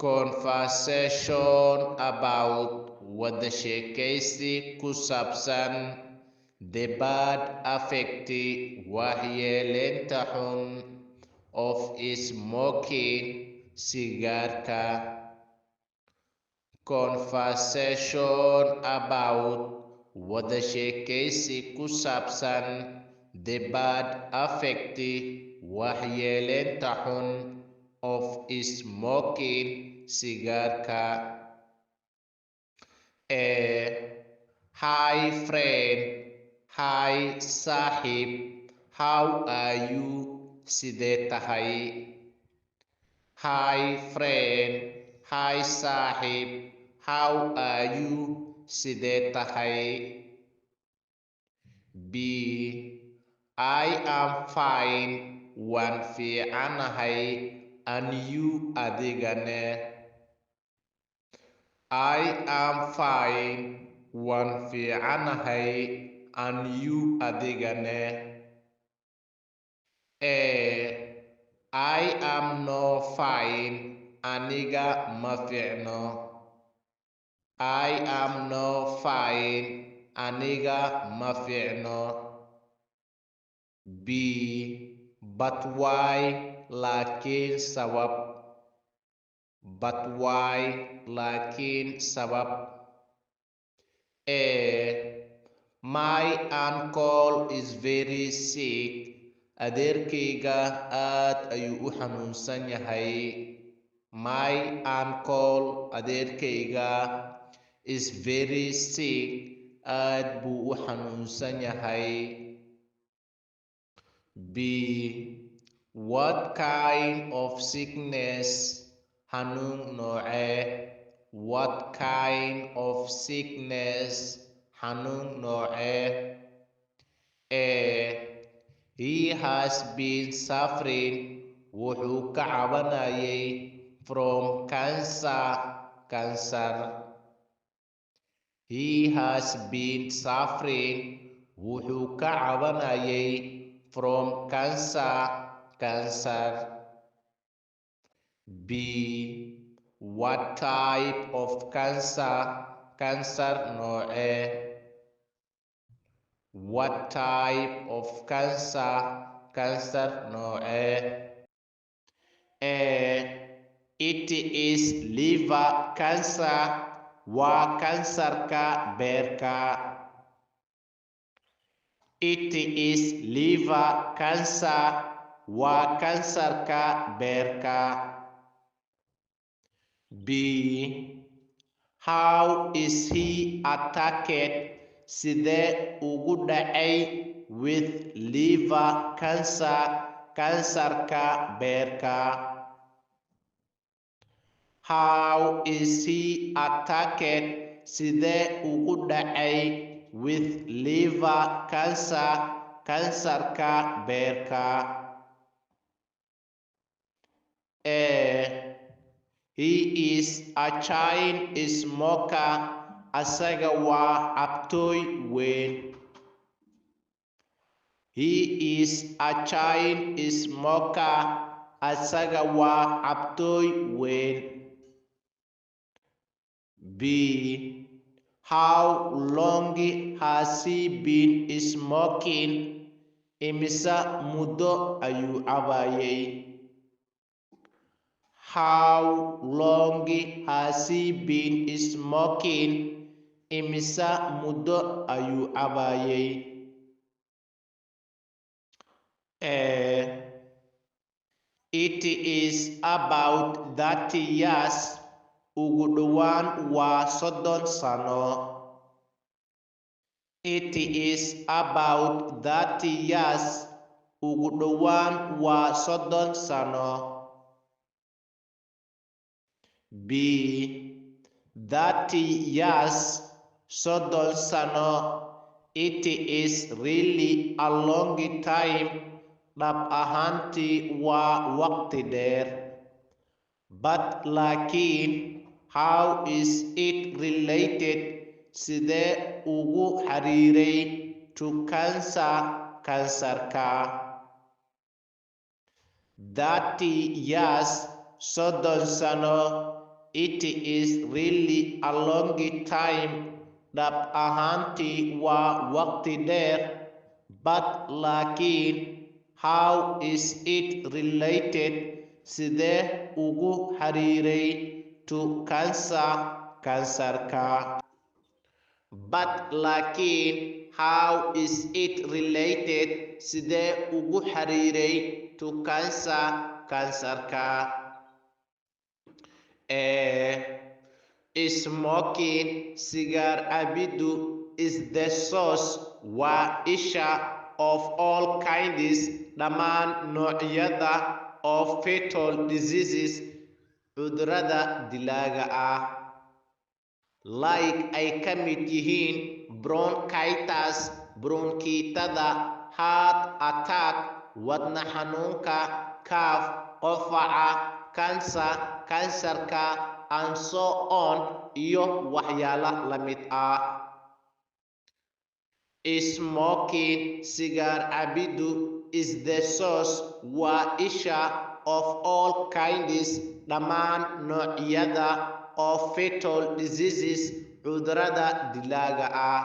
Conversation about wada sheekaysi ku saabsan debaad affecti waxyeeleynta xun of smoking sigaarka. Conversation about wada sheekaysi ku saabsan debaad affecti waxyeeleynta xun of smoking sigaarka. Hi friend, hi saaxiib, how are you? Sidee tahay? Hi friend, hi saaxiib, how are you? Sidee tahay? B. I am fine, waan fiicanahay, and you adigane. I am fine, waan fiicanahay, and you adigane. I am no fine, aniga ma fiicno. I am no fine, aniga ma fiicno. B. But why? Laakiin sabab. But why? Laakiin sabab. My uncle is very sick. Adeerkayga aad ayuu u xanuunsan yahay. My uncle, adeerkayga, is very sick. Aad buu u xanuunsan yahay. B. What kind of sickness? Xanuun noocee? What kind of sickness? Xanuun noocee? He has been suffering. Wuxuu ka cabanayay from cancer. He has been suffering. Wuxuu ka cabanayay from cancer. B. What type of cancer? Cancer noocee? What type of cancer? Cancer noocee? It is liver cancer. Waa kansarka beerka. It is liver cancer. Waa kansarka beerka. B. How is he attacked? Sidee ugu dhacay with liver cancer? Kansarka beerka. How is he attacked? Sidee ugu dhacay with liver cancer? Kansarka beerka. He is a chain smoker. Asaga waa cabtooy weyn. He is a chain smoker. Asaga waa cabtooy weyn. B. How long has he been smoking? Imisa muddo ayuu cabayay? How long has he been smoking? Imisa muddo ayuu cabayay? It is about 30 years. Ugu dhowaan waa 30 sano. It is about 30 years. Ugu dhowaan waa 30 sano. B. 30 years. 30 sano. It is really a long time. Dhab ahaantii waa waqti dheer. But laakiin, how is it related? Sidee ugu xiriiray to kansarka? 30 years, 30 sano. It is really a long time. Dhab ahaantii waa waqti dheer. But laakiin, how is it related? Sidee ugu xiriiray to cancer, kansarka? But laakiin, how is it related? Sidee ugu xiriiray to cancer, kansarka? Smoking, sigaar cabiddu, is the source, waa isha, of all kinds, dhammaan noocyada, of fatal diseases, cudurrada dilaaga ah. Like ay ka mid yihiin bronchitis, bronkiitada, heart attack, wadna xanuunka, cough, qufaca, cancer, kansarka, and so on, iyo waxyaala la mid ah. Smoking, sigaar cabiddu, is the source, waa isha, of all kinds, dhammaan noocyada, of fatal diseases, cudurrada dilaaga ah.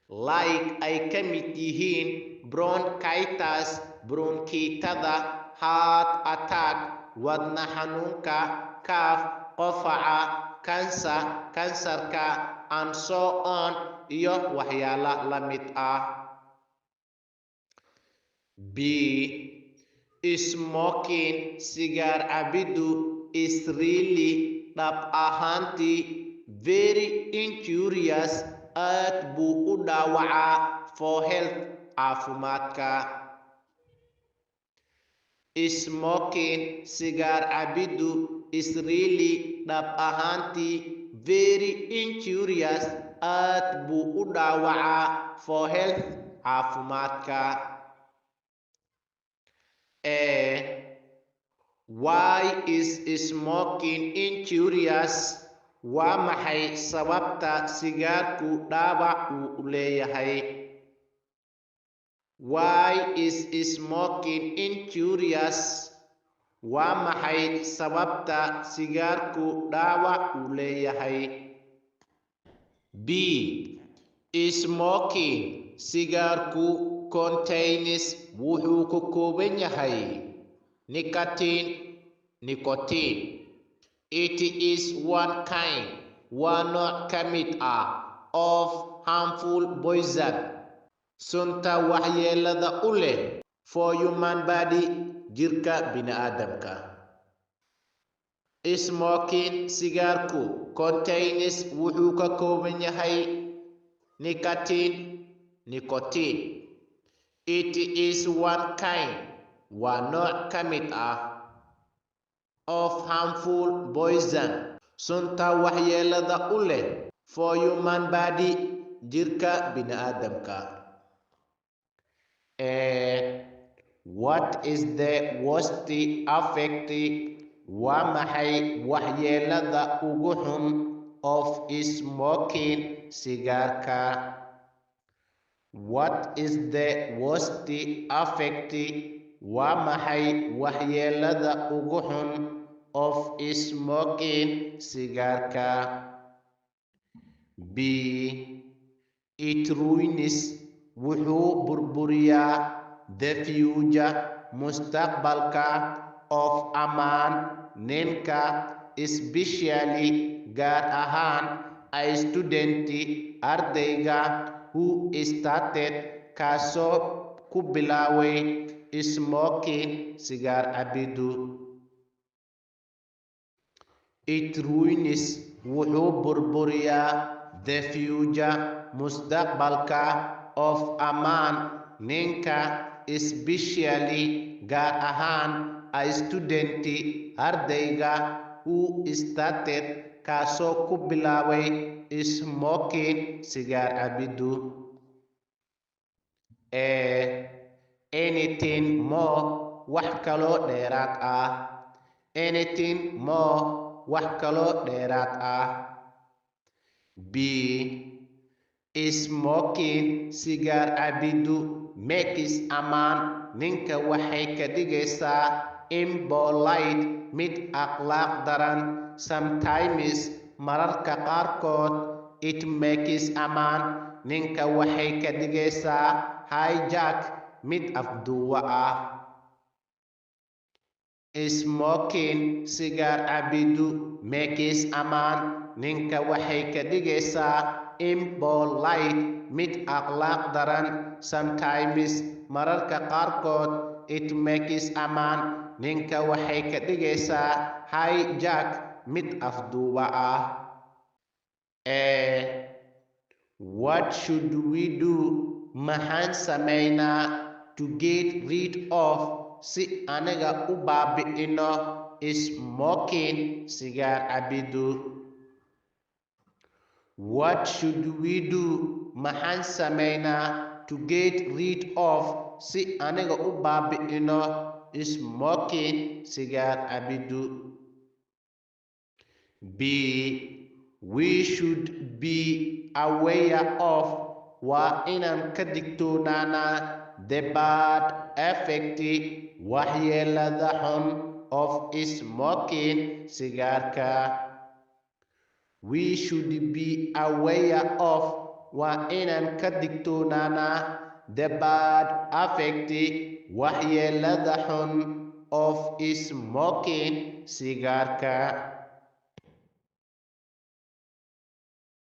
Like ay ka mid yihiin bronchitis, bronkiitada, heart attack, wadna xanuunka, cough, qufaca, cancer, kansarka, and so on, iyo waxyaala la mid ah. B. Smoking, sigaar cabiddu, is really, dhab ahaantii, very injurious, aad buu u dhaawacaa, for health, caafimaadka. Smoking, sigaar cabiddu, is really, dhab ahaantii, very injurious, aad buu u dhaawacaa, for health, caafimaadka. Why is smoking injurious? Waa maxay sababta sigaarku dhaawac u leeyahay? Why is smoking injurious? Waa maxay sababta sigaarku dhaawac u leeyahay? B. Smoking, sigaarku, contains, wuxuu ka kooban yahay nicotine. It is one kind, waa nooc ka mid ah, of harmful poison, sunta waxyeelada u leh, for human body, jirka bini'aadamka. Smoking, sigaarku, contains, wuxuu ka kooban yahay nicotine. It is one kind, waa nooc ka mid ah, of harmful poison, sunta waxyeelada u leh, for human body, jirka bini'aadamka. What is the worst effect? Waa maxay waxyeelada ugu xun, of smoking, sigaarka? What is the worst effect? Waa maxay waxyeelada ugu xun, of smoking, sigaarka? B. It ruins, wuxuu burburiyaa, the future, mustaqbalka, of a man, ninka, especially, gaar ahaan, a student, ardayga, who started, kaasoo ku bilaaway, smoking, sigaar cabiddu. It ruins, wuxuu burburiyaa, the future, mustaqbalka, of a man, ninka, especially, gaar ahaan, a student, ardayga, who started, kaasoo ku bilaaway, smoking, sigaar cabiddu. Anything more, wax kaloo dheeraad ah. Anything more, wax kaloo dheeraad ah. B. Smoking, sigaar cabiddu, makes a man, ninka waxay ka dhigaysaa, impolite mid akhlaaq daran. Sometimes mararka qaarkood it makes ammaan ninka waxay ka dhigaysaa hijack mid afduuba ah. Smoking sigaar cabidu makes ammaan ninka waxay ka dhigaysaa impolite mid akhlaaq daran. Sometimes mararka qaarkood it makes ammaan ninka waxay ka dhigaysaa hijack mid afduuba ah. What should we do? Maxaan samaynaa to get rid of si anaga u baabi'ino smoking sigaar cabidu? What should we do? Maxaan samaynaa to get rid of si anaga u baabi'ino smoking sigaar cabidu? B. We should be aware of waa inaan ka digtoonaanaa the bad effect waxyeelada xun of smoking sigaarka. We should be aware of waa inaan ka digtoonaanaa the bad effect waxyeelada xun of smoking sigaarka.